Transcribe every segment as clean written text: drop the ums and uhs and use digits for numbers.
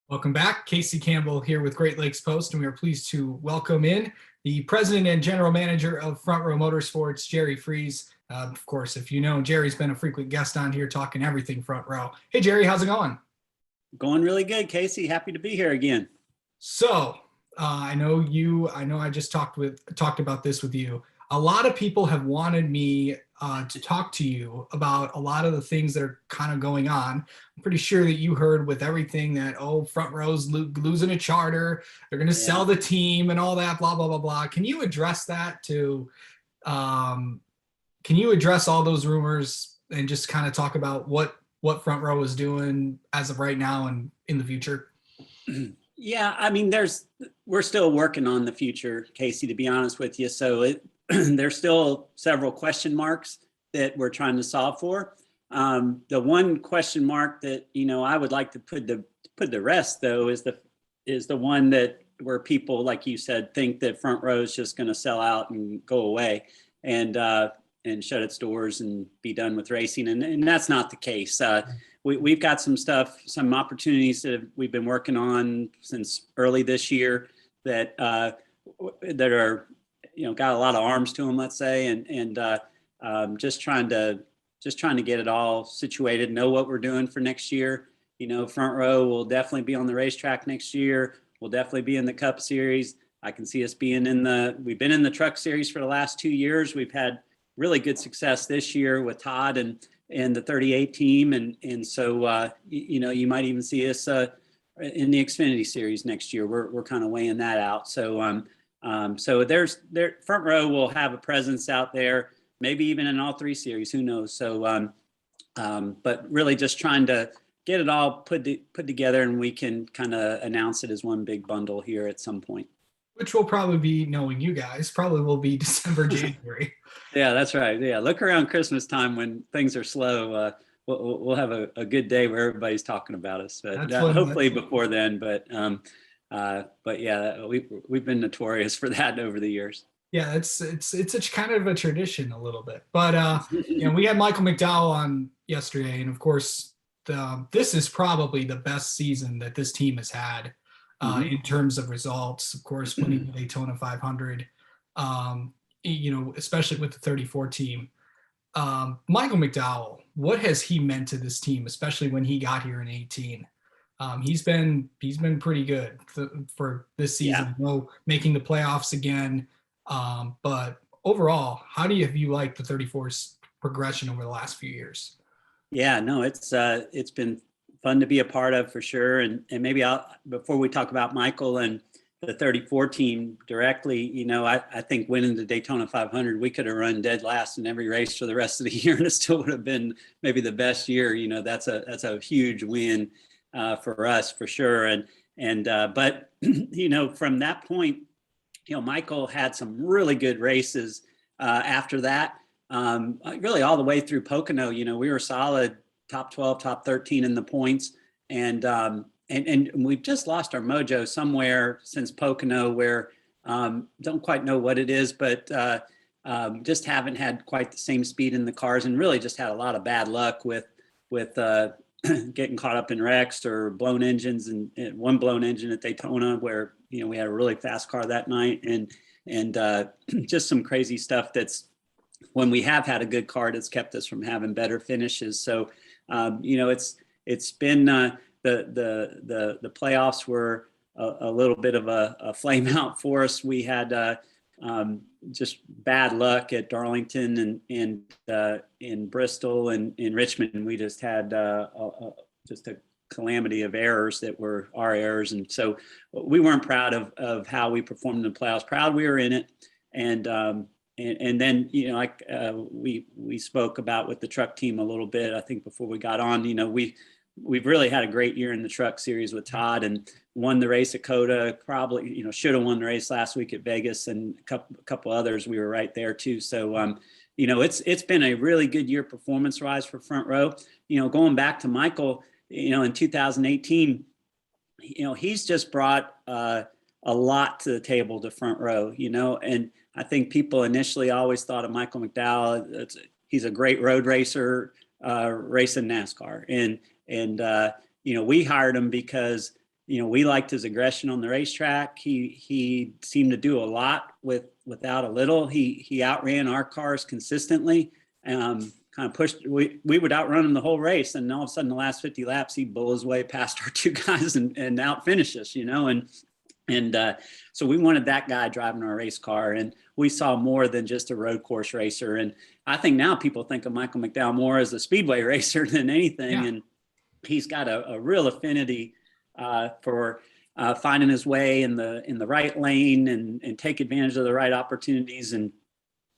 Welcome back. Casey Campbell here with Great Lakes Post, and we are pleased to welcome in the president and general manager of Front Row Motorsports, Jerry Freeze. Of course, if you know, Jerry's been a frequent guest on here talking everything Front Row. Hey, Jerry, how's it going? Going really good, Casey. Happy to be here again. So, I know I just talked about this with you. A lot of people have wanted me to talk to you about a lot of the things that are kind of going on. I'm pretty sure that you heard with everything that, Front Row's losing a charter, they're going to sell the team and all that, blah, blah, blah, blah. Can you address um, can you address all those rumors and just kind of talk about what Front Row is doing as of right now and in the future? Yeah, I mean, we're still working on the future, Casey, to be honest with you. So there's still several question marks that we're trying to solve for. The one question mark that, I would like to put the rest though is the one that where people, like you said, think that Front Row is just going to sell out and go away and shut its doors and be done with racing. And that's not the case. We've got some opportunities that we've been working on since early this year that are, got a lot of arms to them, let's say, and just trying to get it all situated, know what we're doing for next year. Front Row will definitely be on the racetrack next year. We'll definitely be in the Cup Series. I can see us being we've been in the Truck Series for the last 2 years. We've had really good success this year with Todd and the 38 team. And so, you might even see us in the Xfinity Series next year. We're kind of weighing that out. So, Front Row will have a presence out there, maybe even in all 3 series, who knows? So, but really just trying to get it all put together, and we can kind of announce it as one big bundle here at some point. Which will probably be, knowing you guys, probably will be December, January. Yeah, that's right. Yeah, look around Christmas time when things are slow. We'll have a good day where everybody's talking about us. But hopefully before then. But yeah, we've been notorious for that over the years. Yeah, it's a kind of a tradition a little bit. But we had Michael McDowell on yesterday, and of course, this is probably the best season that this team has had. In terms of results, of course, winning the Daytona 500, especially with the 34 team. Michael McDowell, what has he meant to this team, especially when he got here in 18? He's been pretty good for this season. Yeah. Making the playoffs again. But overall, how have you liked the 34's progression over the last few years? Yeah, no, it's been fun to be a part of for sure. And maybe before we talk about Michael and the 34 team directly, I think winning the Daytona 500, we could have run dead last in every race for the rest of the year, and it still would have been maybe the best year. That's a huge win for us for sure. But from that point, Michael had some really good races after that. Really all the way through Pocono, we were solid top 12, top 13 in the points. And we've just lost our mojo somewhere since Pocono, where don't quite know what it is, but just haven't had quite the same speed in the cars, and really just had a lot of bad luck with getting caught up in wrecks or blown engines, and one blown engine at Daytona where, we had a really fast car that night, and just some crazy stuff that's, when we have had a good car, that's kept us from having better finishes. So, it's been the playoffs were a little bit of a flame out for us. We had just bad luck at Darlington and in Bristol and in Richmond. We just had just a calamity of errors that were our errors, and so we weren't proud of how we performed in the playoffs. Proud we were in it, and then we spoke about with the truck team a little bit, I think, before we got on. We've really had a great year in the Truck Series with Todd, and won the race at Coda. Probably should have won the race last week at Vegas, and a couple others we were right there too. So it's been a really good year performance wise for Front Row. Going back to Michael, in 2018, he's just brought a lot to the table to Front Row. And I think people initially always thought of Michael McDowell. He's a great road racer, racing NASCAR. And we hired him because we liked his aggression on the racetrack. He seemed to do a lot without a little. He outran our cars consistently. Kind of pushed. We would outrun him the whole race, and all of a sudden, the last 50 laps, he'd bull his way past our two guys and out finish us. And so we wanted that guy driving our race car, and we saw more than just a road course racer. And I think now people think of Michael McDowell more as a speedway racer than anything. Yeah. And he's got a real affinity for finding his way in the right lane and take advantage of the right opportunities and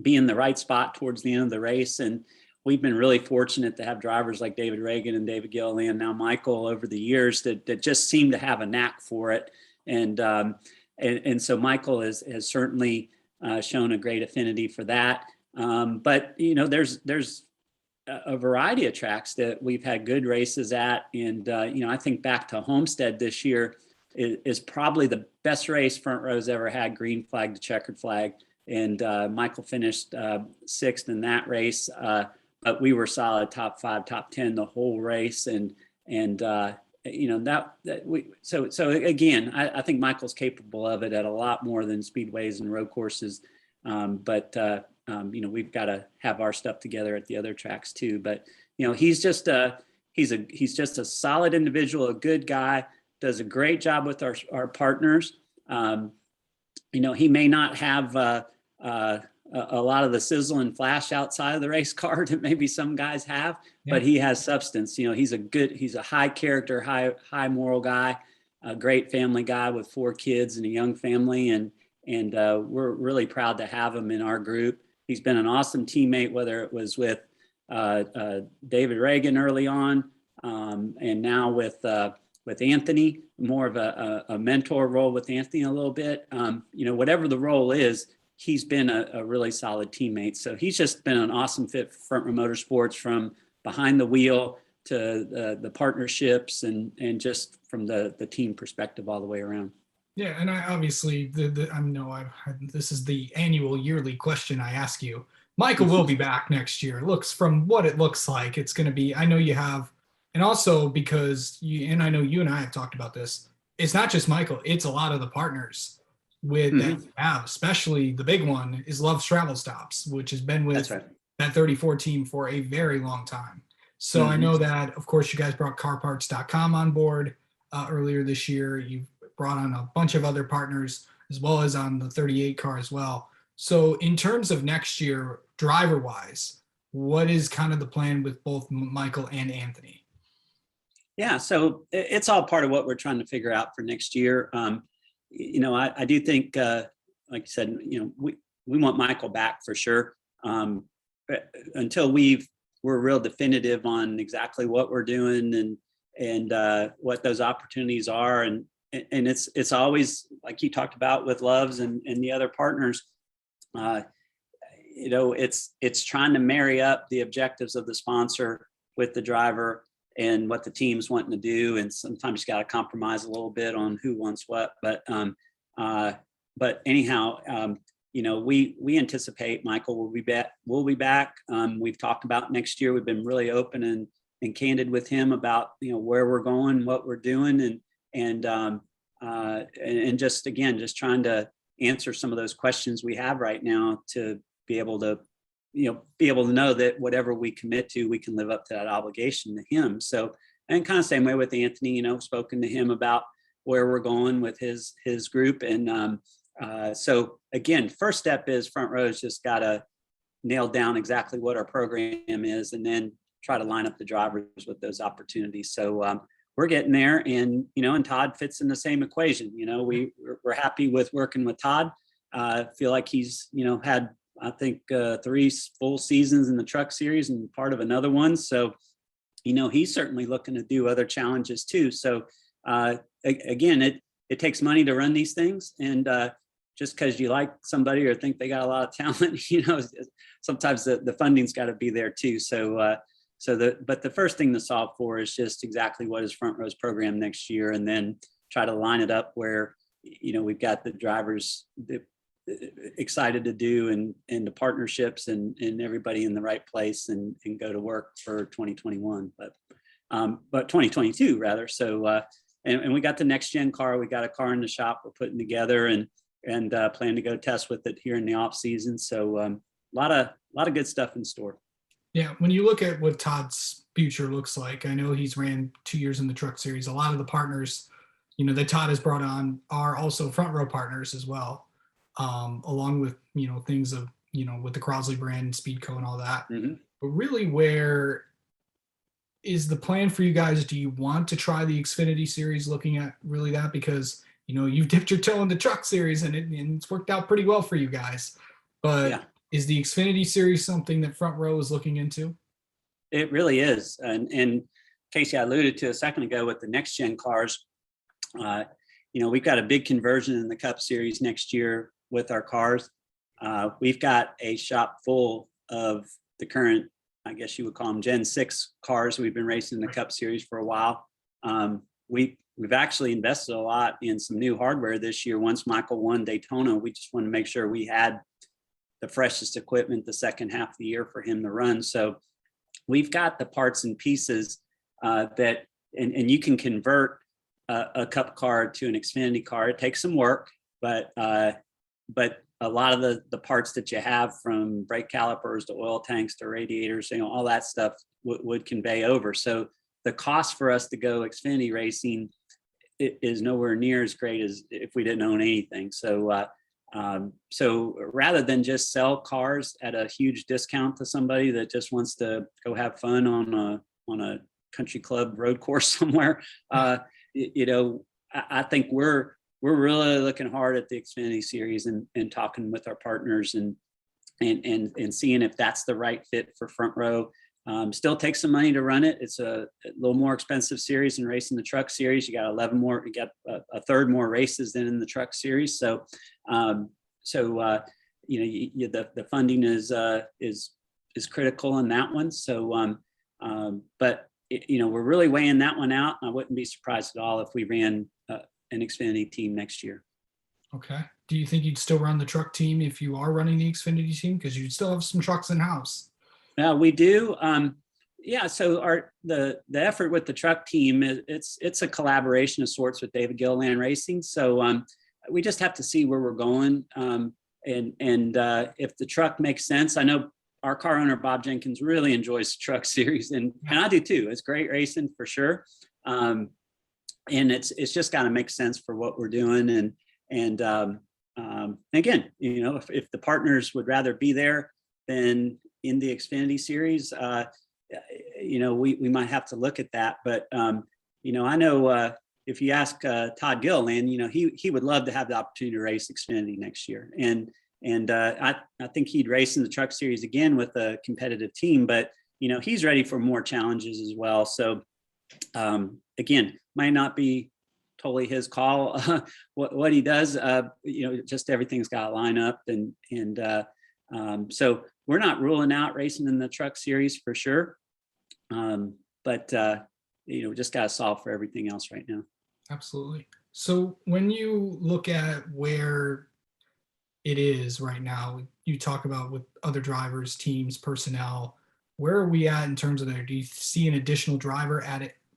be in the right spot towards the end of the race. And we've been really fortunate to have drivers like David Reagan and David Gilliland, and now Michael over the years that just seem to have a knack for it. And so Michael has certainly shown a great affinity for that. But there's a variety of tracks that we've had good races at, and I think back to Homestead this year is probably the best race Front Row's ever had, green flag to checkered flag, and Michael finished sixth in that race. But we were solid top 5, top 10 the whole race, and so again, I think Michael's capable of it at a lot more than speedways and road courses, but we've got to have our stuff together at the other tracks too. But he's just he's just a solid individual, a good guy, does a great job with our partners. He may not have a lot of the sizzle and flash outside of the race car that maybe some guys have, but he has substance. He's a high character, high moral guy, a great family guy with 4 kids and a young family. And we're really proud to have him in our group. He's been an awesome teammate, whether it was with David Reagan early on, and now with Anthony, more of a mentor role with Anthony a little bit. Whatever the role is, he's been a really solid teammate. So he's just been an awesome fit for Front Row Motorsports, from behind the wheel to the partnerships and just from the team perspective all the way around. Yeah, and I obviously, this is the annual yearly question I ask you. Michael will be back next year. From what it looks like, it's going to be, I know you have, and also because I know you and I have talked about this, it's not just Michael, it's a lot of the partners that you have, especially the big one is Love's Travel Stops, which has been with that 34 team for a very long time. So I know that, of course, you guys brought carparts.com on board earlier this year. You brought on a bunch of other partners, as well as on the 38 car as well. So in terms of next year, driver wise, what is kind of the plan with both Michael and Anthony? Yeah, so it's all part of what we're trying to figure out for next year. I do think, like you said, we want Michael back for sure. Until we're real definitive on exactly what we're doing and what those opportunities are. And it's always, like you talked about with Loves and the other partners, it's trying to marry up the objectives of the sponsor with the driver and what the team's wanting to do. And sometimes you got to compromise a little bit on who wants what, but anyhow, we anticipate Michael will be back. We've talked about next year. We've been really open and candid with him about, where we're going, what we're doing, and just trying to answer some of those questions we have right now to be able to know that whatever we commit to, we can live up to that obligation to him. So, and kind of same way with Anthony, spoken to him about where we're going with his group. And so again, first step is Front Row's just got to nail down exactly what our program is, and then try to line up the drivers with those opportunities. So we're getting there, and and Todd fits in the same equation. We're happy with working with Todd. Feel like he's had, I think, 3 full seasons in the Truck Series and part of another one. So he's certainly looking to do other challenges too. So again, it takes money to run these things, and just because you like somebody or think they got a lot of talent, sometimes the funding's got to be there too. So but the first thing to solve for is just exactly what is Front Row's program next year, and then try to line it up where we've got the drivers excited to do, and the partnerships and everybody in the right place, and go to work for 2021, but 2022 rather. So and we got the next gen car. We got a car in the shop we're putting together, and plan to go test with it here in the off season. So a lot of good stuff in store. Yeah, when you look at what Todd's future looks like, I know he's ran 2 years in the Truck Series. A lot of the partners, that Todd has brought on are also front row partners as well, along with things of with the Crosley brand, Speedco, and all that. Mm-hmm. But really, where is the plan for you guys? Do you want to try the Xfinity Series? Looking at really that, because you've dipped your toe in the Truck Series and it's worked out pretty well for you guys. But yeah. Is the Xfinity Series something that front row is looking into? It really is. And Casey, I alluded to a second ago with the next gen cars. We've got a big conversion in the Cup Series next year with our cars. We've got a shop full of the current, I guess you would call them Gen 6 cars. We've been racing in the Cup Series for a while. We've actually invested a lot in some new hardware this year. Once Michael won Daytona, we just wanted to make sure we had the freshest equipment the second half of the year for him to run. So we've got the parts and pieces that you can convert a Cup car to an Xfinity car. It takes some work, but a lot of the parts that you have, from brake calipers to oil tanks to radiators, all that stuff would convey over. So the cost for us to go Xfinity racing is nowhere near as great as if we didn't own anything. So rather than just sell cars at a huge discount to somebody that just wants to go have fun on a country club road course somewhere, I think we're really looking hard at the Xfinity Series and talking with our partners and seeing if that's the right fit for front row. Still takes some money to run it. It's a little more expensive series than racing the Truck Series. You got 11 more, you got a third more races than in the Truck Series. So, the funding is critical in that one. So, but we're really weighing that one out. I wouldn't be surprised at all if we ran an Xfinity team next year. Okay. Do you think you'd still run the truck team if you are running the Xfinity team? Because you'd still have some trucks in house. We do. So the effort with the truck team, it's a collaboration of sorts with David Gilliland Racing. So we just have to see where we're going. And if the truck makes sense. I know our car owner, Bob Jenkins, really enjoys the Truck Series, and I do too. It's great racing for sure. And it's just got to make sense for what we're doing. And again, if the partners would rather be there than in the Xfinity Series, we might have to look at that. But I know if you ask Todd Gilliland, he would love to have the opportunity to race Xfinity next year, and I think he'd race in the Truck Series again with a competitive team. But he's ready for more challenges as well. So again, might not be totally his call what he does. Just everything's got to line up, and so we're not ruling out racing in the Truck Series for sure. But just got to solve for everything else right now. Absolutely. So when you look at where it is right now, you talk about with other drivers, teams, personnel, where are we at in terms of there? Do you see an additional driver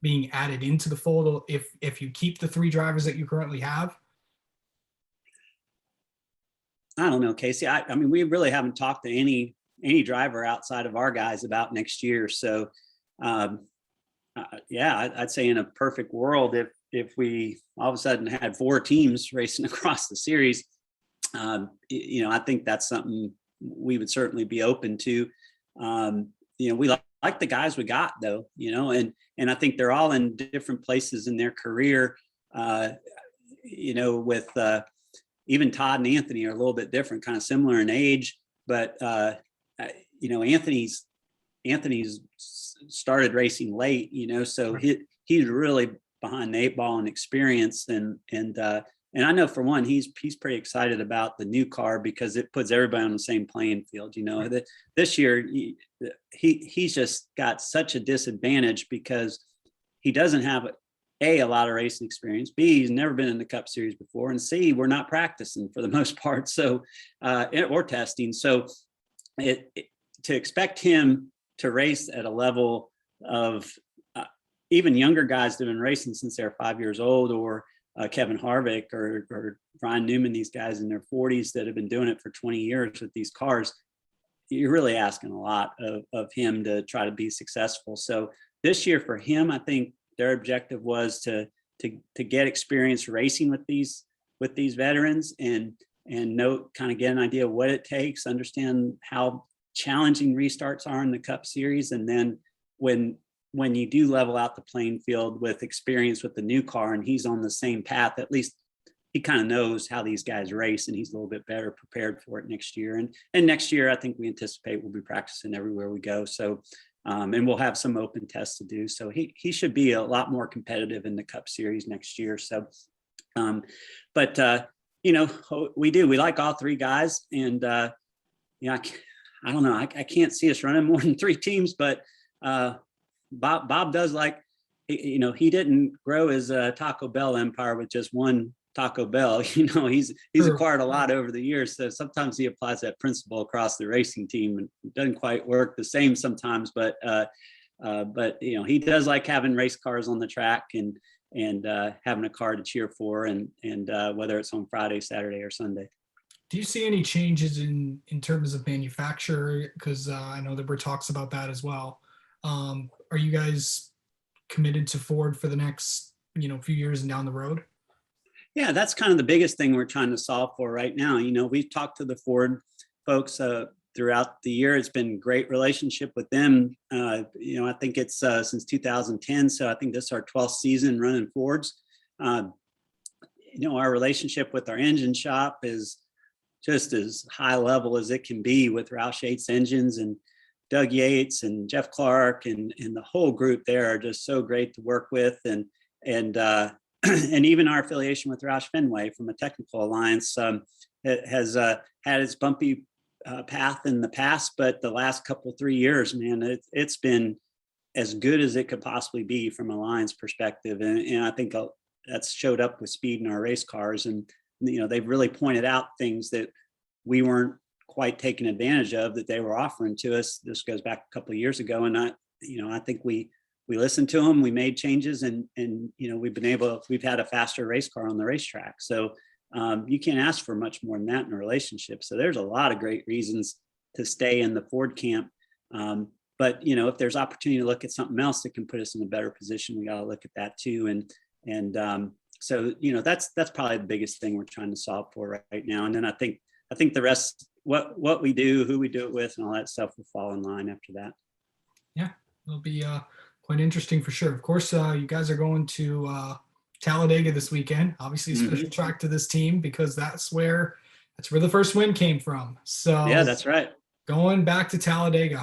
being added into the fold if you keep the 3 drivers that you currently have? I don't know, Casey. I mean, we really haven't talked to any driver outside of our guys about next year. So, I'd say in a perfect world, if we all of a sudden had 4 teams racing across the series, I think that's something we would certainly be open to. We like the guys we got, though, and I think they're all in different places in their career. With even Todd and Anthony are a little bit different, kind of similar in age, but Anthony's started racing late, so he's really behind the 8 ball in experience, and I know for one, he's pretty excited about the new car because it puts everybody on the same playing field. This year he's just got such a disadvantage because he doesn't have a lot of racing experience. B, he's never been in the Cup Series before, and C, we're not practicing for the most part, so or testing. So to expect him to race at a level of even younger guys that have been racing since they're 5 years old, or Kevin Harvick or Brian Newman, these guys in their 40s that have been doing it for 20 years with these cars, you're really asking a lot of him to try to be successful. So this year for him, I think their objective was to get experience racing with these veterans and know, kind of get an idea of what it takes, understand how challenging restarts are in the Cup Series, and then when you do level out the playing field with experience with the new car and he's on the same path, at least he kind of knows how these guys race and he's a little bit better prepared for it next year. And next year, I think we anticipate we'll be practicing everywhere we go. So, and we'll have some open tests to do. So he should be a lot more competitive in the Cup Series next year. So, you know, we like all three guys, and you know, I don't know, I can't see us running more than 3 teams, but Bob does like, you know, he didn't grow his Taco Bell empire with just one Taco Bell. You know, he's acquired a lot over the years. So sometimes he applies that principle across the racing team, and it doesn't quite work the same sometimes. But you know, he does like having race cars on the track and having a car to cheer for, and whether it's on Friday, Saturday, or Sunday. Do you see any changes in terms of manufacturer? Because I know there were talks about that as well. Are you guys committed to Ford for the next, you know, few years and down the road? Yeah, that's kind of the biggest thing we're trying to solve for right now. You know, we've talked to the Ford folks throughout the year. It's been a great relationship with them. You know, I think it's since 2010. So I think this is our 12th season running Fords. You know, our relationship with our engine shop is just as high level as it can be, with Roush Yates Engines and Doug Yates and Jeff Clark and the whole group there are just so great to work with. And and even our affiliation with Roush Fenway from a technical alliance has had its bumpy path in the past, but the last 3 years, man, it's been as good as it could possibly be from a alliance perspective. And I think that's showed up with speed in our race cars. And, you know, they've really pointed out things that we weren't quite taking advantage of that they were offering to us. This goes back a couple of years ago. And I think we listened to them, we made changes, and you know, we've had a faster race car on the racetrack. So you can't ask for much more than that in a relationship. So there's a lot of great reasons to stay in the Ford camp. But you know, if there's opportunity to look at something else that can put us in a better position, we got to look at that too. And so, you know, that's probably the biggest thing we're trying to solve for right now. And then I think the rest, what we do, who we do it with, and all that stuff will fall in line after that. Yeah, it'll be quite interesting for sure. Of course, you guys are going to Talladega this weekend. Obviously, a special track to this team because that's where the first win came from. So yeah, that's right. Going back to Talladega,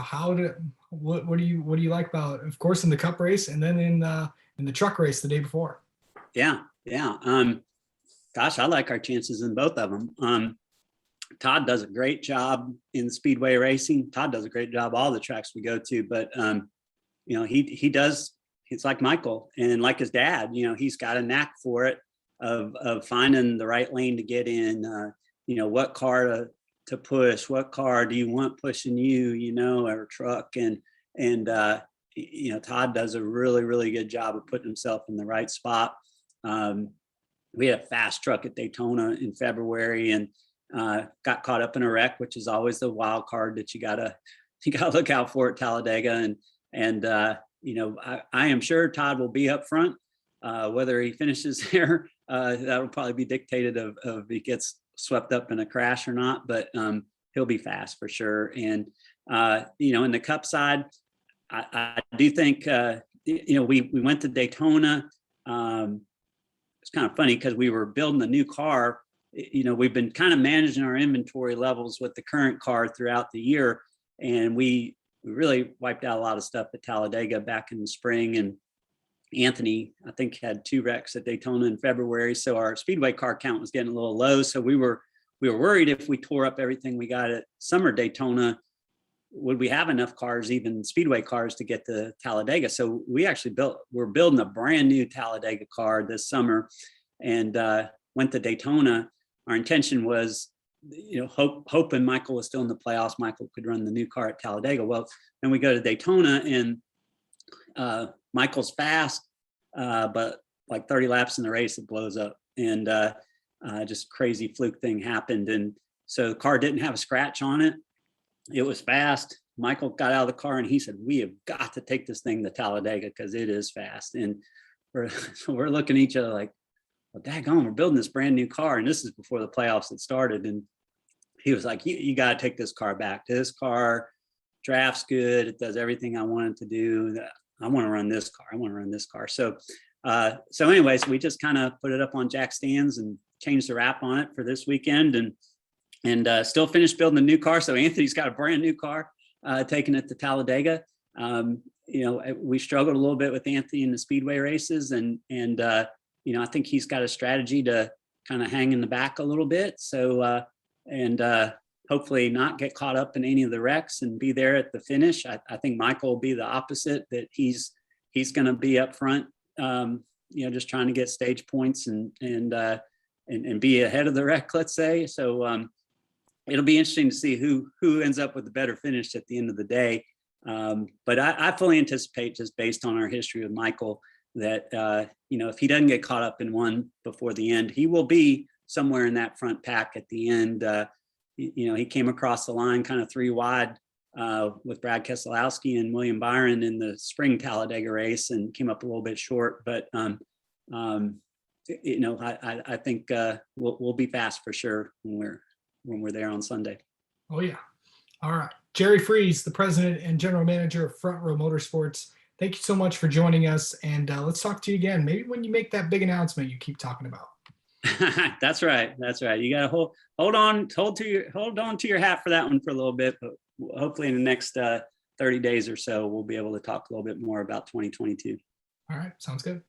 what do you like about, of course, in the Cup race and then in the truck race the day before? Yeah. Gosh, I like our chances in both of them. Todd does a great job in speedway racing. Todd does a great job all the tracks we go to, but you know, he's like Michael and like his dad. You know, he's got a knack for it of finding the right lane to get in. You know, what car to push, what car do you want pushing you, you know, or truck, and you know, Todd does a really, really good job of putting himself in the right spot. We had a fast truck at Daytona in February and got caught up in a wreck, which is always the wild card that you gotta look out for at Talladega. And you know, I am sure Todd will be up front. Whether he finishes there, that'll probably be dictated of if he gets swept up in a crash or not. But he'll be fast for sure. And you know, in the Cup side, I do think you know, we went to Daytona. It's kind of funny because we were building a new car. You know, we've been kind of managing our inventory levels with the current car throughout the year, and we really wiped out a lot of stuff at Talladega back in the spring. And Anthony, I think, had 2 wrecks at Daytona in February, so our speedway car count was getting a little low. So we were worried if we tore up everything we got at summer Daytona, would we have enough cars, even speedway cars, to get to Talladega? So we actually we're building a brand new Talladega car this summer, and went to Daytona. Our intention was, you know, hoping Michael was still in the playoffs, Michael could run the new car at Talladega. Well, then we go to Daytona, and Michael's fast, but like 30 laps in the race, it blows up, and just crazy fluke thing happened. And so the car didn't have a scratch on it. It was fast. Michael got out of the car and he said, "We have got to take this thing to Talladega because it is fast." And we're looking at each other like, "Well, daggone, we're building this brand new car." And this is before the playoffs had started. And he was like, you got to take this car back. This car drafts good. It does everything I want it to do. I want to run this car. I want to run this car. So anyways, we just kind of put it up on jack stands and changed the wrap on it for this weekend, and still finished building the new car. So Anthony's got a brand new car, taking it to Talladega. We struggled a little bit with Anthony in the speedway races, and I think he's got a strategy to kind of hang in the back a little bit. So hopefully not get caught up in any of the wrecks and be there at the finish. I think Michael will be the opposite, that he's going to be up front, just trying to get stage points and be ahead of the wreck, let's say. So it'll be interesting to see who ends up with the better finish at the end of the day. But I fully anticipate, just based on our history with Michael, that if he doesn't get caught up in one before the end, he will be somewhere in that front pack at the end. He came across the line kind of 3 wide with Brad Keselowski and William Byron in the spring Talladega race, and came up a little bit short. But I think we'll be fast for sure when we're there on Sunday. Oh yeah. All right. Jerry Freeze, the president and general manager of Front Row Motorsports, thank you so much for joining us. And let's talk to you again. Maybe when you make that big announcement you keep talking about. That's right. You got to hold on to your hat for that one for a little bit, but hopefully in the next 30 days or so, we'll be able to talk a little bit more about 2022. All right. Sounds good.